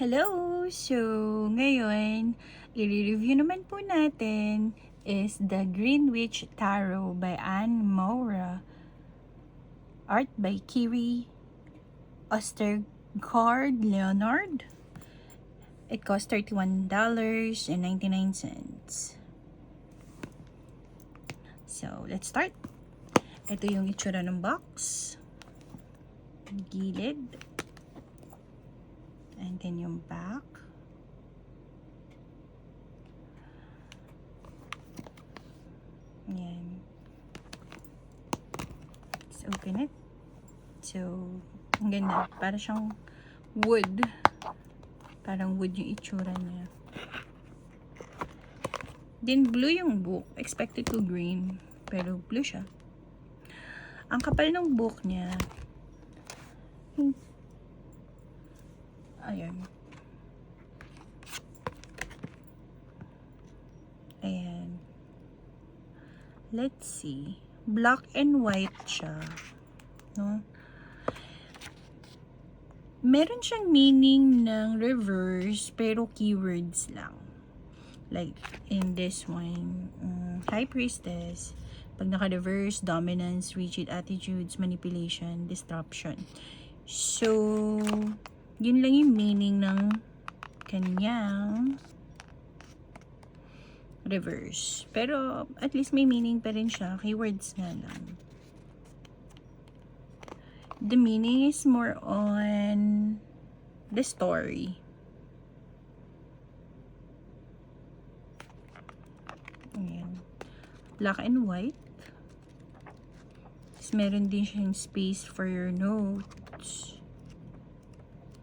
Hello! So, ngayon, i-review naman po natin is the Greenwich Tarot by Anne Moura. Art by Kiri Ostergaard Leonard. It cost $31.99. So, let's start. Ito yung itsura ng box. Gilid. And then yung back. Ayan. Let's open it. So, ang ganda. Para siyang wood. Parang wood yung itsura niya. Then, blue yung book. Expected to green. Pero blue siya. Ang kapal ng book niya. Ayan. Ayan. Let's see. Black and white siya. No? Meron siyang meaning ng reverse, pero keywords lang. Like, in this one, High Priestess. Pag naka-reverse, dominance, rigid attitudes, manipulation, disruption. So, yun lang yung meaning ng kanyang reverse. Pero, at least may meaning pa rin siya. Keywords nga lang. The meaning is more on the story. Ayan. Black and white. Tapos, meron din siyang space for your notes.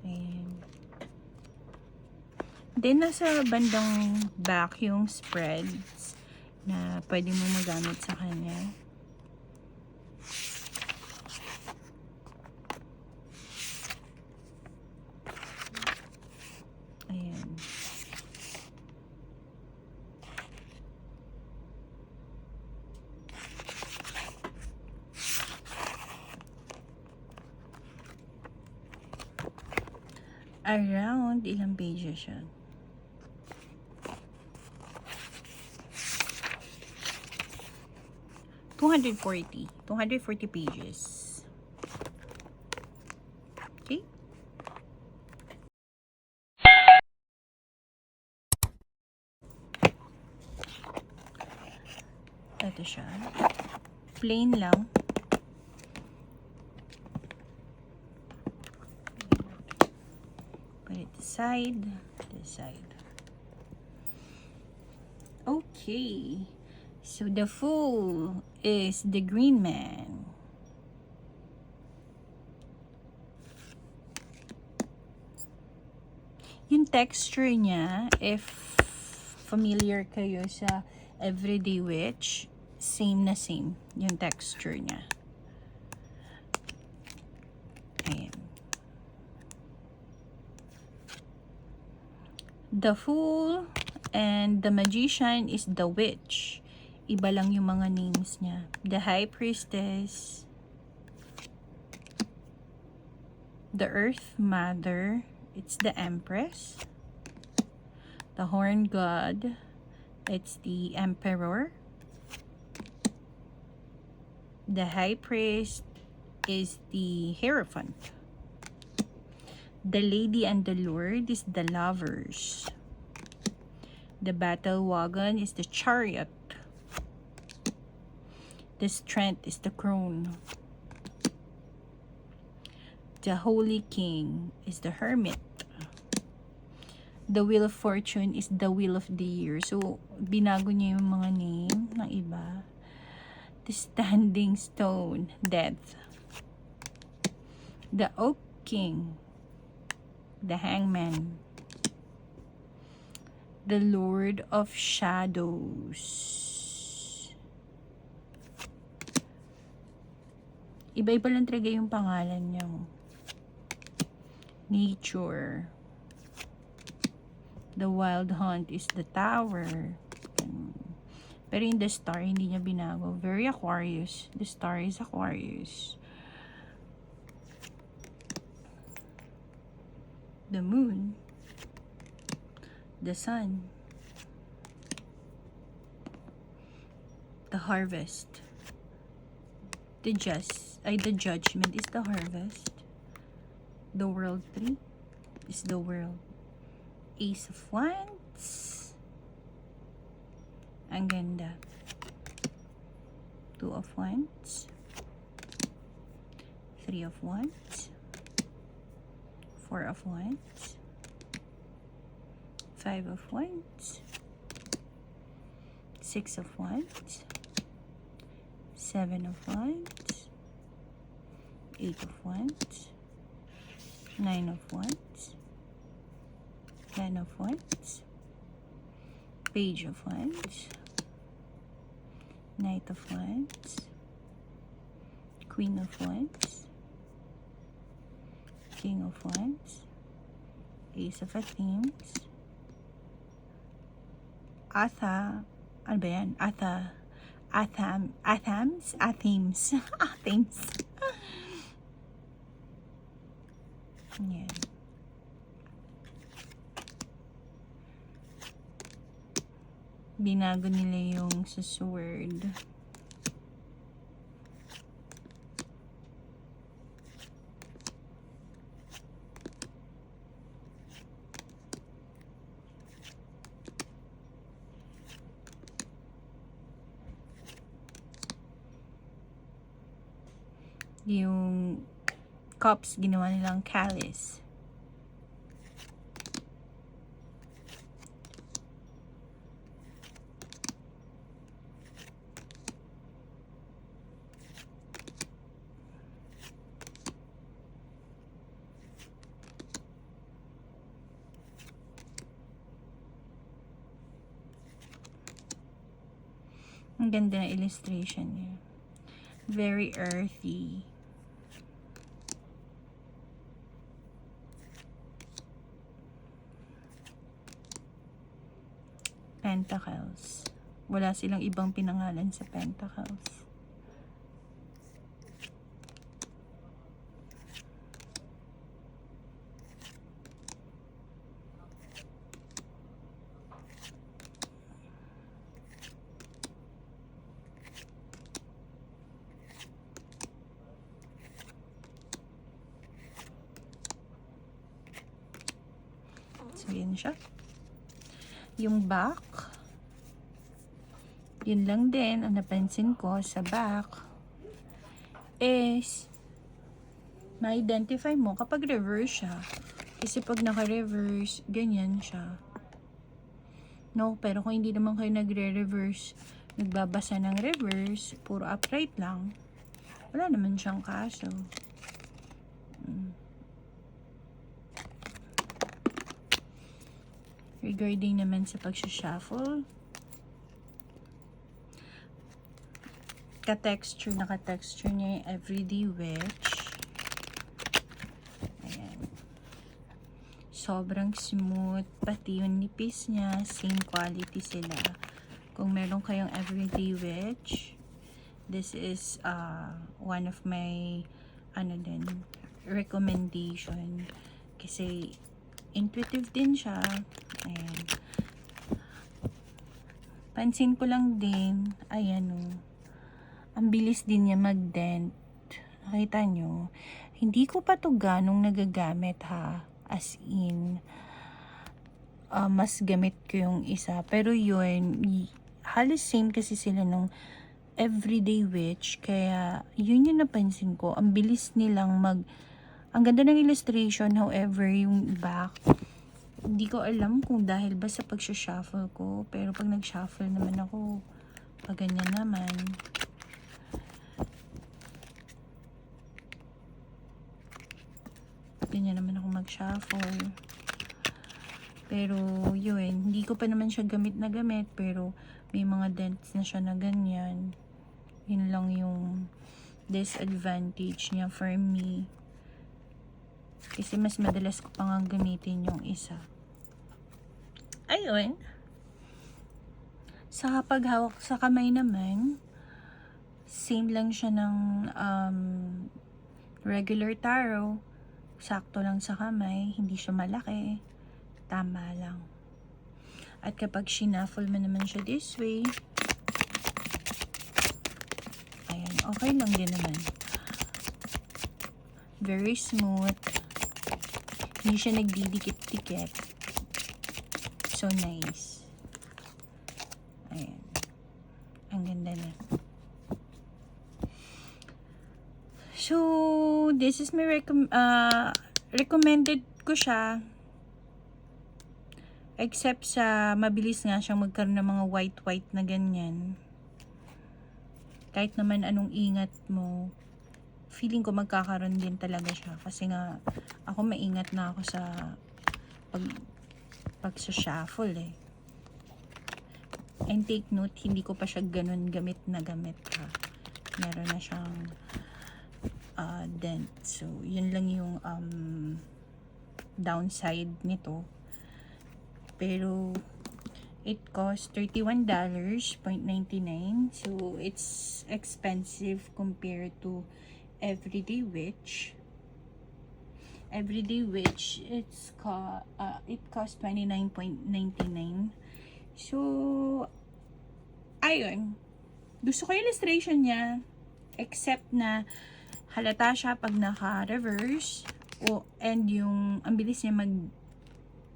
Ayan. Then, nasa bandang back yung spreads na pwede mo magamit sa kanya. Ayan. Around ilang pages siya? $240 pages. Okay? Ito siya. Plain lang. Put it aside. This side. Okay. So, the Fool is the green man. Yung texture niya, if familiar kayo sa Everyday Witch, same na same yung texture niya. Ayan. The Fool and the Magician is the Witch. Iba lang yung mga names niya. The High Priestess, the Earth Mother, it's the Empress. The Horn God, it's the Emperor. The High Priest is the Hierophant. The Lady and the Lord is the Lovers. The Battle Wagon is the Chariot. The Strength is the Crone. The Holy King is the Hermit. The Wheel of Fortune is the Wheel of the Year. So, binago niya yung mga name ng iba. The Standing Stone, Death. The Oak King, the Hangman. The Lord of Shadows. Iba-iba lang talaga yung pangalan niya. Nature. The Wild Hunt is the Tower. Pero in the star, hindi niya binago. Very Aquarius. The star is Aquarius. The Moon. the sun. The harvest. The judgment is the harvest. The world 3 is the world. Ace of Wands. Ang ganda. 2 of Wands. 3 of Wands. 4 of Wands. 5 of Wands. 6 of Wands. 7 of Wands. 8 of Wands. 9 of Wands. 10 of Wands. Page of Wands. Knight of Wands. Queen of Wands. King of Wands. Ace of Athenes. Ano ba yan? Athenes. Yan. Binago nila yung sa sword. Yung cups, ginawa nilang calice. Ang ganda ng illustration niya. Very earthy. Pentacles. Wala silang ibang pinangalan sa Pentacles. So, yun siya. Yung back, yun lang din ang napansin ko sa back is ma-identify mo kapag reverse siya. Kasi pag naka-reverse, ganyan siya. No, pero kung hindi naman kayo nagre-reverse, nagbabasa ng reverse, puro upright lang, wala naman siyang kaso. Regarding naman sa pag-shuffle, naka-texture niya yung Everyday Witch. Ayan. Sobrang smooth, pati yung nipis niya, same quality sila. Kung meron kayong Everyday Witch, this is one of my recommendation. Kasi intuitive din siya. Ayan. Pansin ko lang din, ayan ang bilis din niya mag-dent. Nakita nyo? Hindi ko pa to ganong nagagamit ha. As in, mas gamit ko yung isa. Pero yun, halos same kasi sila nung Everyday Witch. Kaya, yun yung napansin ko. Ang bilis nilang ang ganda ng illustration, however, yung back, hindi ko alam kung dahil ba sa pag-shuffle ko. Pero pag nag-shuffle naman ako, pag ganyan naman. Ganyan naman ako mag-shuffle. Pero, yun, hindi ko pa naman siya gamit na gamit. Pero, may mga dents na siya na ganyan. Yun lang yung disadvantage niya for me. Kasi mas madalas ko pa nga gamitin yung isa. Ayun. Sa paghawak sa kamay naman, same lang siya ng regular tarot. Sakto lang sa kamay, hindi siya malaki. Tama lang. At kapag shuffle mo naman siya this way, ayan, okay lang din naman. Very smooth. Hindi siya nagdidikit-dikit. So nice. Ayan. Ang ganda na. So, this is my recommended ko siya. Except sa mabilis nga siyang magkaroon ng mga white-white na ganyan. Kahit naman anong ingat mo, feeling ko magkakaroon din talaga siya. Kasi nga, ako maingat na ako sa pag-shuffle eh. And take note, hindi ko pa siya ganun gamit na gamit ha. Meron na siyang dent. So, yun lang yung downside nito. Pero, it costs $31.99. So, it's expensive compared to Everyday Witch. Everyday Witch, it costs $29.99. So, ayun. Gusto ko yung illustration niya. Except na halata siya pag naka-reverse. And yung, ang bilis niya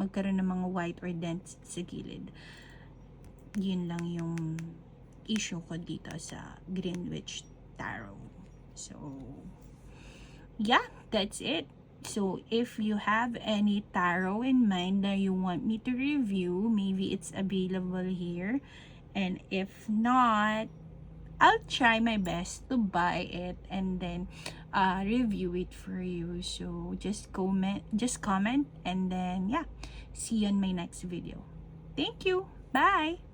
magkaroon ng mga white or dents sa gilid. Yun lang yung issue ko dito sa Greenwich Tarot. So, yeah, that's it. So, if you have any tarot in mind that you want me to review, maybe it's available here. And if not, I'll try my best to buy it and then review it for you. So, just comment, and then, yeah, see you on my next video. Thank you. Bye!